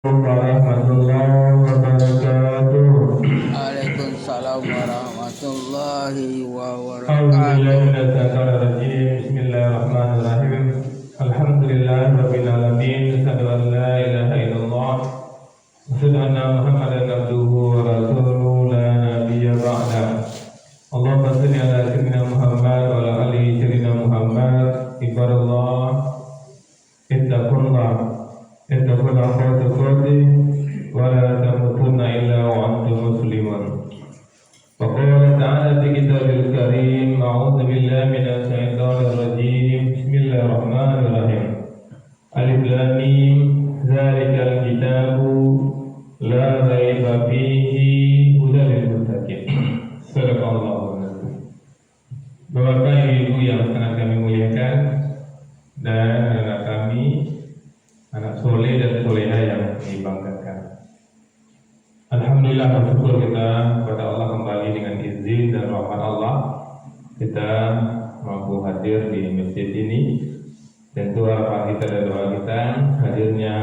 Warahmatullahi wabarakatuh. Waalaikumsalam warahmatullahi A'udzubillahi wabarakatuh. minasyaitonir rajim. Bismillahirrahmanirrahim. Alhamdulillahirabbil alamin. Asyhadu an la ilaha illallah wa asyhadu anna Muhammadan abduhu wa rasuluhu la nabiyya ba'da. Allahumma shalli ala sayyidina Muhammad wa ala ali sayyidina Muhammad. Ibadallah, ittaqullah haqqa tuqatih wa la tamutunna illa wa antum muslimun. وقال تعالى في كتابه الكريم أعوذ بالله من الشيطان الرجيم بسم الله الرحمن الرحيم ألف لام ميم ذلك الكتاب لا ريب فيه هدى للمتقين صدق الله العظيم. Bapak Ibu yang sangat kami muliakan dan anak kami, anak soleh dan soleha yang dibanggakan. Alhamdulillah, bersyukur kita kepada Allah kembali dengan izin dan rahmat Allah kita mampu hadir di masjid ini. Tentu harapan kita dan doa kita hadirnya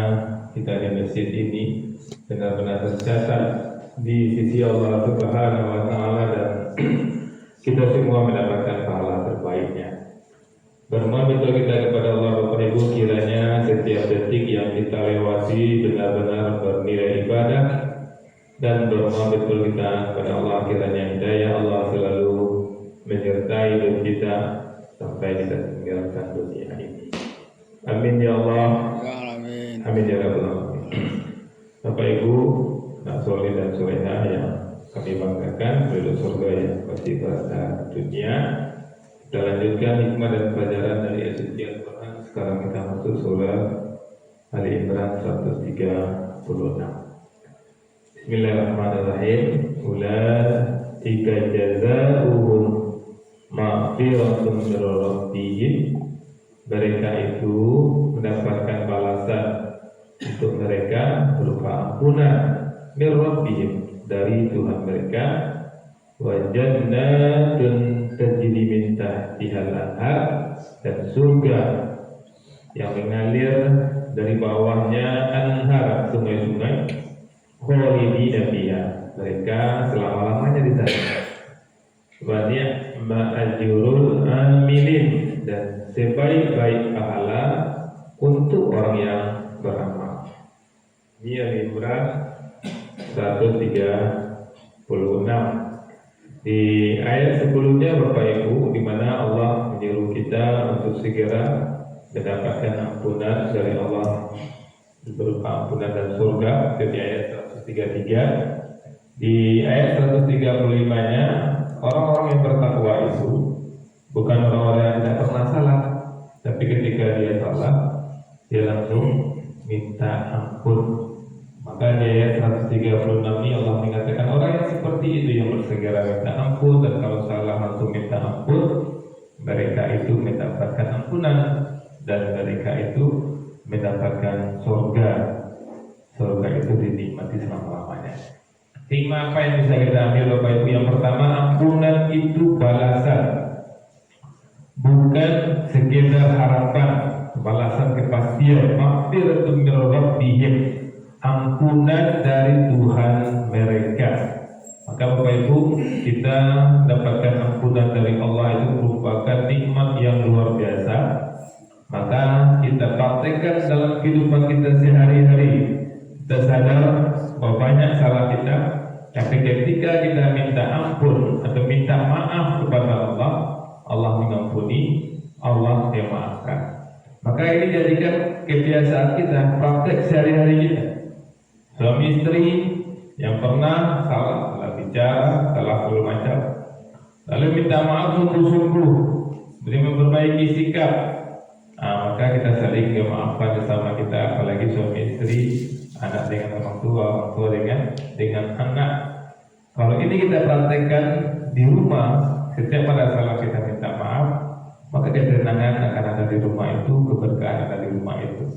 kita di masjid ini benar-benar tercatat di sisi Allah Subhanahu wa Ta'ala dan kita semua mendapatkan pahala terbaiknya. Bermohon betul kita kepada Allah Bapak Ibu, kiranya setiap detik yang kita lewati benar-benar bernilai ibadah, dan bermohon betul kita kepada Allah kiranya hidayah Allah selalu menyertai hidup kita sampai kita tinggalkan dunia ini. Amin ya Allah. Amin. Amin ya Rabbal Alamin. Bapak Ibu, anak soleh dan soleha yang kami banggakan, penduduk surga yang pasti pada dunia. Kita lanjutkan hikmah dan pelajaran dari ayat Al-Quran. Sekarang kita masuk surah Ali Imran 136. Bismillahirrahmanirrahim. Ulaika jazaohum maghfiratun min rabbihim. Mereka itu mendapatkan balasan untuk mereka berupa ampunan min rabbihim, dari Tuhan mereka, wa jannatun tajri min tahtihal anhar, dan surga yang mengalir dari bawahnya anhar, sungai-sungai, khalidina fiha, mereka selama-lamanya di sana. Wa ni'ma ajrul amilin, dan sebaik-baik pahala untuk orang yang beramal. Ini Al-Imran 136. Di ayat sebelumnya Bapak Ibu, di mana Allah menyuruh kita untuk segera mendapatkan ampunan dari Allah berupa ampunan dan surga, di ayat 133. Di ayat 135-nya, orang-orang yang bertakwa itu bukan orang-orang yang tidak pernah salah, tapi ketika dia salah, dia langsung minta ampun. Maka di ayat 136 ini Allah mengatakan orang yang seperti itu yang bersegera minta ampun, dan kalau salah langsung minta ampun, mereka itu mendapatkan ampunan dan mereka itu mendapatkan surga. Surga itu dinikmati selama-lamanya. Hikmah apa yang bisa kita ambil Bapak Ibu? Yang pertama, ampunan itu balasan, bukan sekedar harapan, balasan kepastian. Maghfiratun min rabbihim, ampunan dari Tuhan mereka. Maka Bapak Ibu, kita dapatkan ampunan dari Allah itu merupakan nikmat yang luar biasa. Maka kita praktekkan dalam kehidupan kita sehari-hari. Kita sadar bahwa banyak salah kita, tapi ketika kita minta ampun atau minta maaf kepada Allah, Allah mengampuni, Allah yang maafkan. Maka ini jadikan kebiasaan kita, praktek sehari-hari kita. Suami istri yang pernah salah bicara, salah segala macam, lalu minta maaf sungguh-sungguh, jadi memperbaiki sikap. Maka kita saling memaafkan bersama kita, apalagi suami istri, anak dengan orang tua dengan anak. Kalau ini kita praktekkan di rumah, setiap pada salah kita minta maaf, maka ketenangan akan ada di rumah itu, keberkahan ada di rumah itu.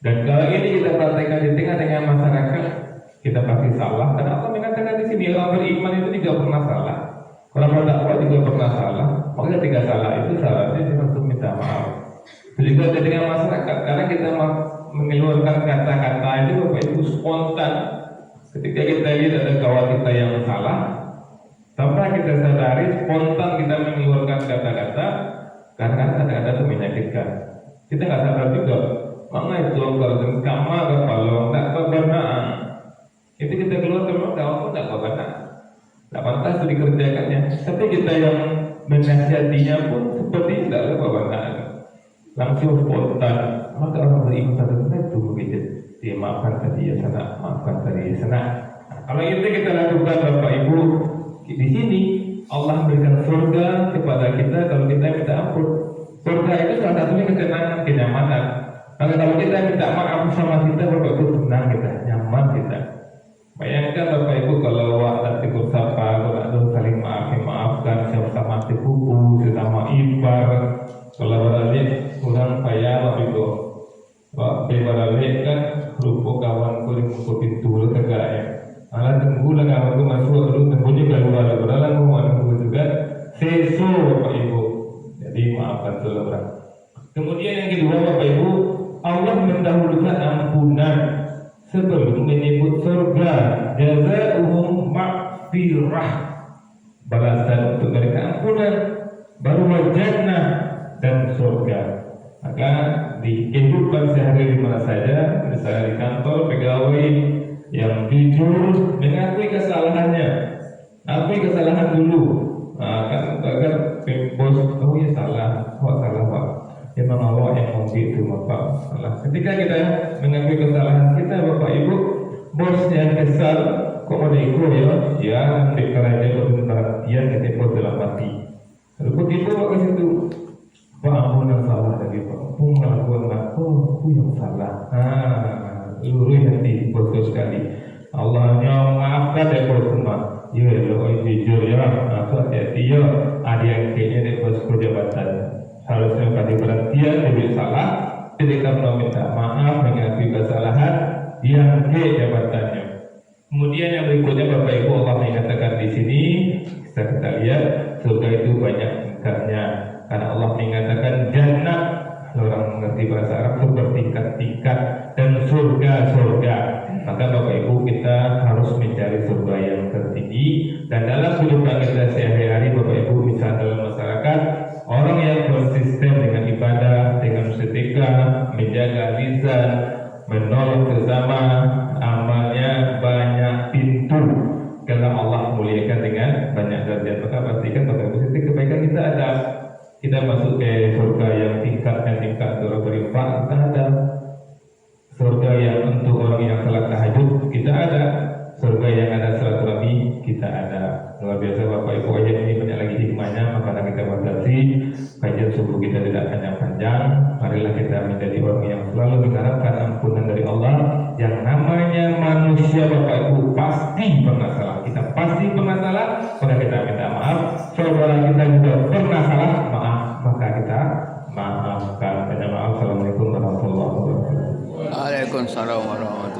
Dan kalau ini kita praktekkan di tengah-tengah masyarakat, kita pasti salah. Dan Allah mengatakan di sini, orang beriman itu tidak pernah salah. Orang berdakwah juga pernah salah. Maka ketika salah itu salahnya dia langsung minta maaf. Juga di tengah masyarakat, karena kita mengeluarkan kata-kata itu Bapak Ibu spontan ketika kita lihat ada kawan kita yang salah, tanpa kita sadari spontan kita mengeluarkan kata-kata karena kata-kata itu menyakitkan. Kita nggak sadar juga, mana itu kalau kama kalau tak kebenaran itu kita keluar memang kawan pun tak kebenaran, tak pantas itu dikerjakannya. Tapi kita yang menasihatinya pun seperti tidaklah kebenaran, langsung spontan. Maka orang beriman pada itu begitu. Dia maafkan tadi ya sana, maafkan tadi ya sana. Nah, kalau itu kita lakukan Bapak Ibu di sini, Allah berikan surga kepada kita kalau kita minta ampun. Surga itu salah satunya ketenangan, kenyamanan. Maka kalau kita minta maaf sama kita, Bapak Ibu tenang kita, nyaman kita. Bayangkan Bapak Ibu kalau nanti bersapa, kalau ada saling maafkan, sama sepupu, sesama ipar, kalau berarti kurang payah Bapak Ibu. Waktu baralek kan rupo kawan ko rin ko pintulo kagaya. Ala tunggu lang kawan ko masuk dulu tunggunya keluar beralang mo ano juga seso Bapak Ibu. Jadi maafkan saudara. Kemudian yang kedua Bapak Ibu, Allah mendahulukan ampunan sebelum menyebut surga. Jazaohum maghfirah, balasan untuk mereka ampunan, baru jannah dan surga. Maka di kehidupan sehari di mana saja, misalnya di kantor, pegawai yang jujur mengakui kesalahannya, akui kesalahan dulu. Kan agar bos, oh ya salah, Pak. Memang Allah yang mau itu, Bapak. Salah. Ketika kita mengakui kesalahan kita, Bapak Ibu, bos yang kesal, kok mau ikut ya, dikerja perhatian kita bos dalam hati. Lalu begitu Pak ke situ. Pak ampun yang salah tadi Pak, aku melakukan aku yang salah. Luruh hati bosku sekali. Allahnya maafkan ya bos semua. Ya lo jujur ya, aku hati-hati ya. Ada yang kayaknya di bosku jabatan. Harusnya kasih perhatian, dia salah. Ketika meminta maaf, mengakui kesalahan, dia ke jabatannya. Kemudian yang berikutnya Bapak Ibu, Allah mengatakan di sini kita lihat surga itu banyak tingkatnya. Karena Allah mengatakan jannah, orang mengerti bahasa Arab itu bertingkat-tingkat, dan surga. Maka Bapak Ibu kita harus mencari surga yang tertinggi. Dan dalam kehidupan kita sehari-hari Bapak Ibu, misalnya dalam masyarakat, orang yang konsisten dengan ibadah, dengan setika, menjaga lisan, menolong sesama, amalnya banyak pintu. Karena Allah muliakan dengan banyak derajat. Maka pastikan Bapak Ibu setiap kebaikan kita ada. Kita masuk ke surga yang tingkat surga berlimpah, kita ada. Surga yang untuk orang yang salat tahajud, kita ada. Surga yang ada silaturahmi, kita ada. Luar biasa Bapak Ibu, ayat ini banyak lagi hikmahnya. Maka kita batasi kajian subuh kita tidak panjang-panjang. Marilah kita menjadi orang yang selalu mengharapkan ampunan dari Allah. Yang namanya manusia Bapak Ibu pasti pernah salah. Kita pasti pernah salah, maka kita minta maaf. Saudara kita juga pernah salah, maaf, maka kita maafkan. Banyak maaf. Assalamualaikum warahmatullahi wabarakatuh. Waalaikumsalam warahmatullahi wabarakatuh.